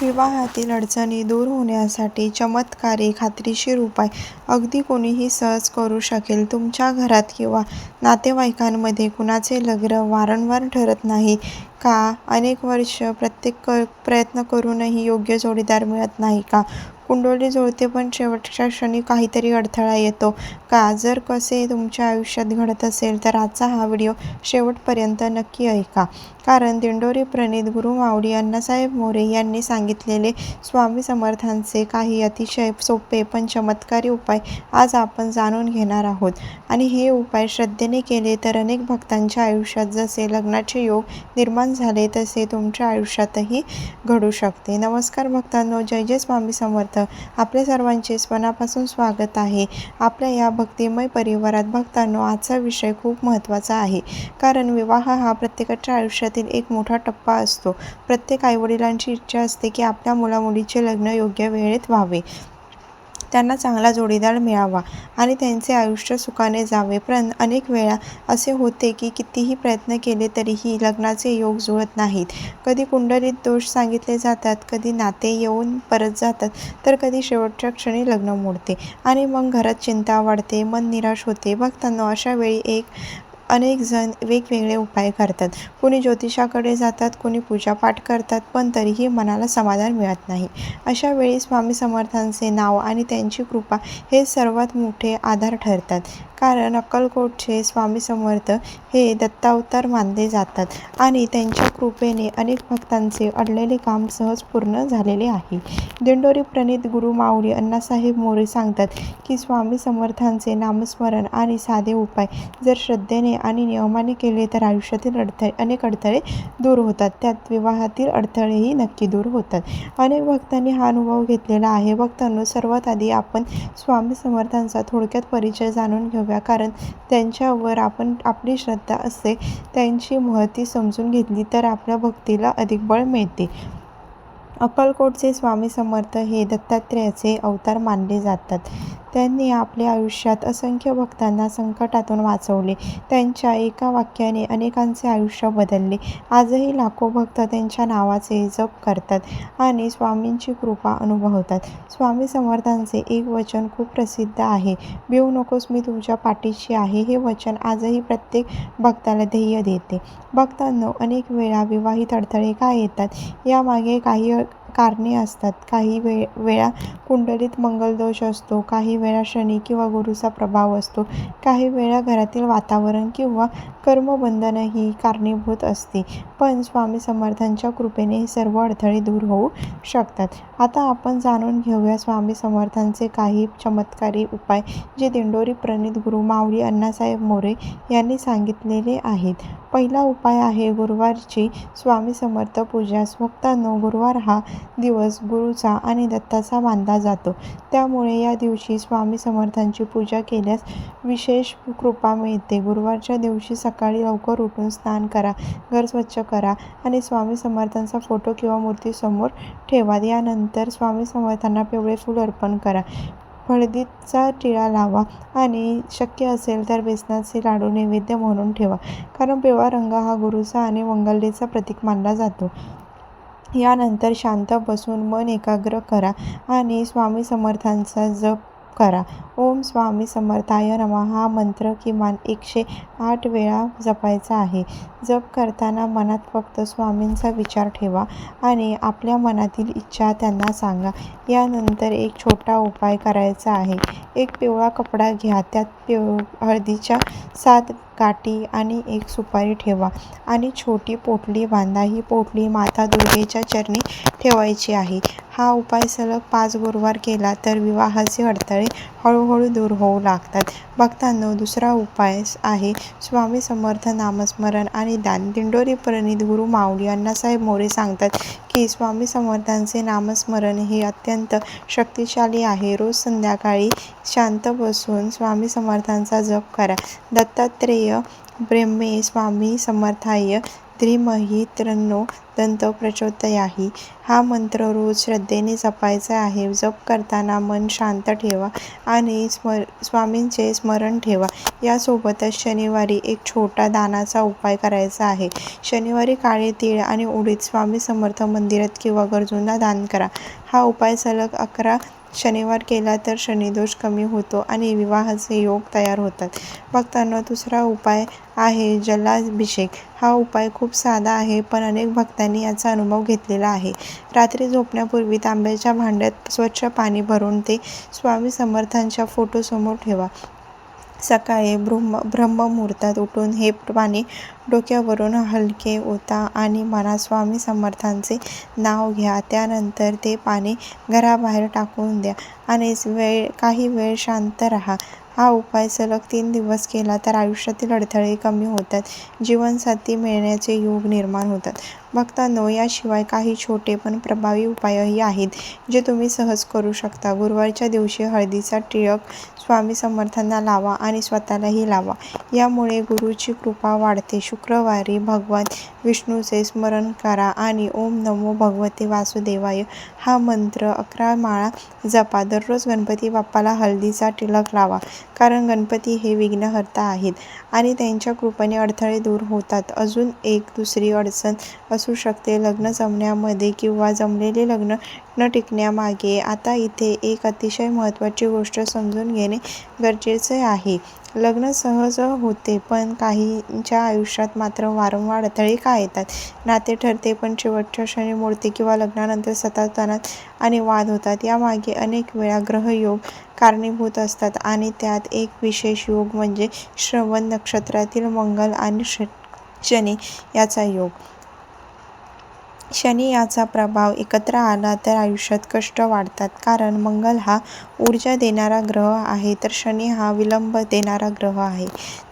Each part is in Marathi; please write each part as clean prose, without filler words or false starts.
विवाहातील अडचणी दूर होण्यासाठी चमत्कारी खात्रीशीर उपाय अगदी कोणीही सहज करू शकेल. तुमच्या घरात किंवा नातेवाईकांमध्ये कुणाचे लग्न वारंवार ठरत नाही का? अनेक वर्ष प्रयत्न करूनही योग्य जोडीदार मिळत नाही का? कुंडली जुळते पण शेवटच्या क्षणी काहीतरी अडथळा येतो का? जर कसे तुमच्या आयुष्यात घडत असेल तर आजचा हा व्हिडिओ शेवटपर्यंत नक्की ऐका. कारण दिंडोरी प्रणीत गुरुमाऊली अण्णासाहेब मोरे यांनी सांगितलेले स्वामी समर्थांचे काही अतिशय सोपे पण चमत्कारी उपाय आज आपण जाणून घेणार आहोत. आणि हे उपाय श्रद्धेने केले तर अनेक भक्तांच्या आयुष्यात जसे लग्नाचे योग निर्माण झाले तसे तुमच्या आयुष्यातही घडू शकते. नमस्कार भक्तांनो, जय जय स्वामी समर्थ. आपल्या सर्वांचे मनापासून स्वागत आहे आपल्या या भक्तिमय परिवारात. भक्तांनो, आजचा विषय खूप महत्त्वाचा आहे. कारण विवाह हा प्रत्येकाच्या आयुष्यातील एक मोठा टप्पा असतो. प्रत्येक आईवडिलांची इच्छा असते की आपल्या मुलामुलीचे लग्न योग्य वेळेत व्हावे, त्यांना चांगला जोडीदार मिळावा आणि त्यांचे आयुष्य सुखाने जावे. पण अनेक वेळा असे होते की कितीही प्रयत्न केले तरीही लग्नाचे योग जुळत नाहीत. कधी कुंडलीत दोष सांगितले जातात, कधी नाते येऊन परत जातात, तर कधी शेवटच्या क्षणी लग्न मोडते आणि मग घरात चिंता वाढते, मन निराश होते. भक्तांनो, अशा वेळी अनेक जण वेगवेगळे उपाय करतात. कोणी ज्योतिषाकडे जातात, कोणी पूजापाठ करतात, पण तरीही मनाला समाधान मिळत नाही. अशा वेळी स्वामी समर्थांचे नाव आणि त्यांची कृपा हे सर्वात मोठे आधार ठरतात. कारण अक्कलकोटचे स्वामी समर्थ हे दत्तावतार मानले जातात आणि त्यांच्या कृपेने अनेक भक्तांचे अडलेले काम सहज पूर्ण झालेले आहे. दिंडोरी प्रणीत गुरुमाऊली अण्णासाहेब मोरे सांगतात की स्वामी समर्थांचे नामस्मरण आणि साधे उपाय जर श्रद्धेने आणि नियमाने केले तर आयुष्यातील अनेक अडथळे दूर होतात. त्यात विवाहातील अडथळेही नक्की दूर होतात. अनेक भक्तांनी हा अनुभव घेतलेला आहे. भक्तांनो, सर्वात आधी आपण स्वामी समर्थांचा थोडक्यात परिचय जाणून घेऊया. कारण त्यांच्यावर आपली श्रद्धा असते. त्यांची महती समजून घेतली तर आपल्या भक्तीला अधिक बळ मिळते. अक्कलकोटचे स्वामी समर्थ हे दत्तात्रेयाचे अवतार मानले जातात. त्यांनी आपल्या आयुष्यात असंख्य भक्तांना संकटातून वाचवले. त्यांच्या एका वाक्याने अनेकांचे आयुष्य बदलले. आजही लाखो भक्त त्यांच्या नावाचे जप करतात आणि स्वामींची कृपा अनुभवतात. स्वामी समर्थांचे एक वचन खूप प्रसिद्ध आहे, भिवू नकोस, मी तुझ्या पाठीशी आहे. हे वचन आजही प्रत्येक भक्ताला ध्येय देते. भक्तांनो, अनेक वेळा विवाहित अडथळे का येतात यामागे काही कारणे असतात. काही वेळा कुंडलीत मंगलदोष असतो, काही वेळा शनी किंवा गुरूचा प्रभाव असतो, काही वेळा घरातील वातावरण किंवा कर्मबंधनही कारणीभूत असते. पण स्वामी समर्थांच्या कृपेने हे सर्व अडथळे दूर होऊ शकतात. आता आपण जाणून घेऊया स्वामी समर्थांचे काही चमत्कारी उपाय जे दिंडोरी प्रणीत गुरुमाऊली अण्णासाहेब मोरे यांनी सांगितलेले आहेत. पहिला उपाय आहे गुरुवारची स्वामी समर्थ पूजा. भक्तांनो, गुरुवार हा दिवस गुरुचा आणि दत्ताचा मानला जातो. त्यामुळे या दिवशी स्वामी समर्थांची पूजा केल्यास विशेष कृपा मिळते. गुरुवारच्या दिवशी सकाळी लवकर उठून स्नान करा, घर स्वच्छ करा आणि स्वामी समर्थांचा फोटो किंवा मूर्ती समोर ठेवा. यानंतर स्वामी समर्थांना पिवळे फूल अर्पण करा, हळदीचा टिळा लावा आणि शक्य असेल तर बेसनाचे लाडू नैवेद्य म्हणून ठेवा. कारण पिवळा रंग हा गुरुचा आणि मंगलतेचा प्रतीक मानला जातो. यानंतर शांत बसून मन एकाग्र करा आणि स्वामी समर्थांचा जप करा. ओम स्वामी समर्थाय नमः हा मंत्र किमान 108 वेळा जपायचा आहे. जप करताना मनात फक्त स्वामींचा विचार ठेवा आणि आपल्या मनातील इच्छा त्यांना सांगा. यानंतर एक छोटा उपाय करायचा आहे. एक पिवळा कपडा घ्या, त्यात हळदीच्या 7 गाठी आणि एक सुपारी ठेवा आणि छोटी पोटली बांधा. ही पोटली माता दुर्गेच्या चरणी ठेवायची आहे. हा उपाय सलग 5 गुरुवार केला तर विवाहाचे अडथळे हळूहळू दूर होऊ लागतात. भक्तांनो, दुसरा उपाय आहे स्वामी समर्थ नामस्मरण आणि दान. दिंडोरी प्रणीत गुरुमाऊली अण्णासाहेब मोरे सांगतात की स्वामी समर्थांचे नामस्मरण हे अत्यंत शक्तिशाली आहे. रोज संध्याकाळी शांत बसून स्वामी समर्थांचा जप करा. दत्तात्रेय ब्रह्मे स्वामी समर्थाय धीमहि तन्नो दन्तो प्रचोदयात् हा मंत्र रोज श्रद्धेने जपायचा आहे. जप करताना मन शांत ठेवा आणि स्वामींचे स्मरण ठेवा. यासोबतच शनिवारी एक छोटा दानाचा उपाय करायचा आहे. शनिवारी काळे तीळ आणि उडीद स्वामी समर्थ मंदिरात किंवा गरजूंना दान करा. हा उपाय सलग 11 शनिवार केला तर शनिदोष कमी होतो आणि विवाहाचे योग तयार होतात. भक्तांनो, दुसरा उपाय आहे जलाभिषेक. हा उपाय खूप साधा आहे, पण अनेक भक्तांनी याचा अनुभव घेतलेला आहे. रात्री झोपण्यापूर्वी तांब्याच्या भांड्यात स्वच्छ पाणी भरून ते स्वामी समर्थांच्या फोटोसमोर ठेवा. सकाळी ब्रह्ममुहूर्तात उठून हे पाणी डोक्यावरून हलके ओता आणि मनात स्वामी समर्थांचे नाव घ्या. त्यानंतर ते पाणी घराबाहेर टाकून द्या आणि काही वेळ शांत राहा. हा उपाय सलग 3 दिवस केला तर आयुष्यातील अडथळे कमी होतात, जीवनसाथी मिळण्याचे योग निर्माण होतात. भक्तांनो, याशिवाय काही छोटे पण प्रभावी उपायही आहेत जे तुम्ही सहज करू शकता. गुरुवारच्या दिवशी हळदीचा टिळक स्वामी समर्थांना लावा आणि स्वतःलाही लावा. यामुळे गुरूची कृपा वाढते. शुक्रवारी भगवान विष्णूचे स्मरण करा आणि ओम नमो भगवते वासुदेवाय हा मंत्र 11 माळा जपा. दररोज गणपती बाप्पाला हळदीचा टिळक लावा, कारण गणपती हे विघ्नहर्ता आहेत आणि त्यांच्या कृपेने अडथळे दूर होतात. अजून एक दुसरी अडचण असू शकते लग्न जमण्यामध्ये किंवा जमलेले लग्न न टिकण्यामागे. आता इथे एक अतिशय महत्त्वाची गोष्ट समजून घेणे गरजेचे आहे. लग्न सहज होते, पण काहींच्या आयुष्यात मात्र वारंवार अडथळे का येतात? नाते ठरते पण शेवटच्या क्षणी मोडते किंवा लग्नानंतर सतत तणाव आणि वाद होतात. यामागे अनेक वेळा ग्रहयोग कारणीभूत असतात आणि त्यात एक विशेष योग म्हणजे श्रवण नक्षत्रातील मंगल आणि शनी याचा योग. शनी याचा प्रभाव एकत्र आला तर आयुष्यात कष्ट वाढतात, कारण मंगल हा ऊर्जा देणारा ग्रह आहे तर शनी हा विलंब देणारा ग्रह आहे.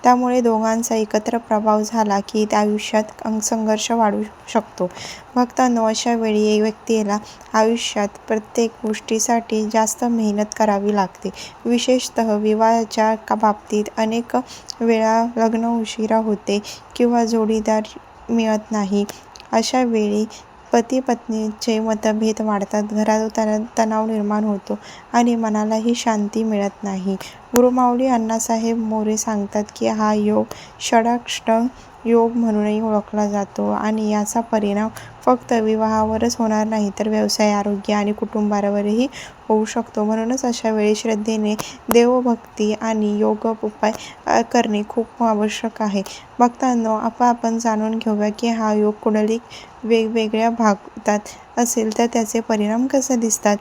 त्यामुळे दोघांचा एकत्र प्रभाव झाला की आयुष्यात संघर्ष वाढू शकतो. भक्तांनो, अशा वेळी व्यक्तीला आयुष्यात प्रत्येक गोष्टीसाठी जास्त मेहनत करावी लागते. विशेषतः विवाहाच्या बाबतीत अनेक वेळा लग्न उशिरा होते किंवा जोडीदार मिळत नाही. अशा वेळी पती-पत्नीचे मतभेद वाढतात, घरात तणाव निर्माण होतो आणि मनालाही शांती मिळत नाही. गुरुमाऊली अण्णासाहेब मोरे सांगतात की हा योग षडाष्टक योग म्हणूनही ओळखला जातो आणि याचा परिणाम फक्त विवाहावरच होणार नाही तर व्यवसाय, आरोग्य आणि कुटुंबावरही होऊ शकतो. म्हणूनच अशा वेळी श्रद्धेने देवभक्ती आणि योग उपाय करणे खूप आवश्यक आहे. भक्तांनो, आपण जाणून घेऊया की हा योग कुंडलीत वेगवेगळ्या भागात असेल तर त्याचे परिणाम कसे दिसतात,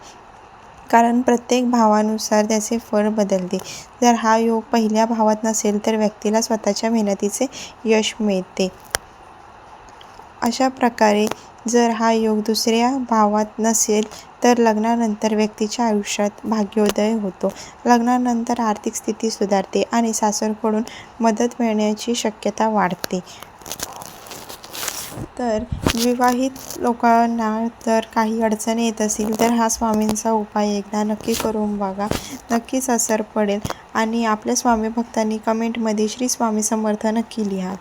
कारण प्रत्येक भावानुसार त्याचे फळ बदलते. जर हा योग पहिल्या भावात नसेल तर व्यक्तीला स्वतःच्या मेहनतीचे यश मिळते. अशा प्रकारे जर हा योग दुसऱ्या भावात नसेल तर लग्नानंतर व्यक्तीच्या आयुष्यात भाग्योदय होतो. लग्नानंतर आर्थिक स्थिती सुधारते आणि सासरकडून मदत मिळण्याची शक्यता वाढते. तर विवाहित लोकांना जर काही अडचणी येत असतील तर हा स्वामींचा उपाय एकदा नक्की करून बघा, नक्कीच असर पडेल. आणि आपल्या स्वामी भक्तांनी कमेंटमध्ये श्री स्वामी समर्थ नक्की लिहा.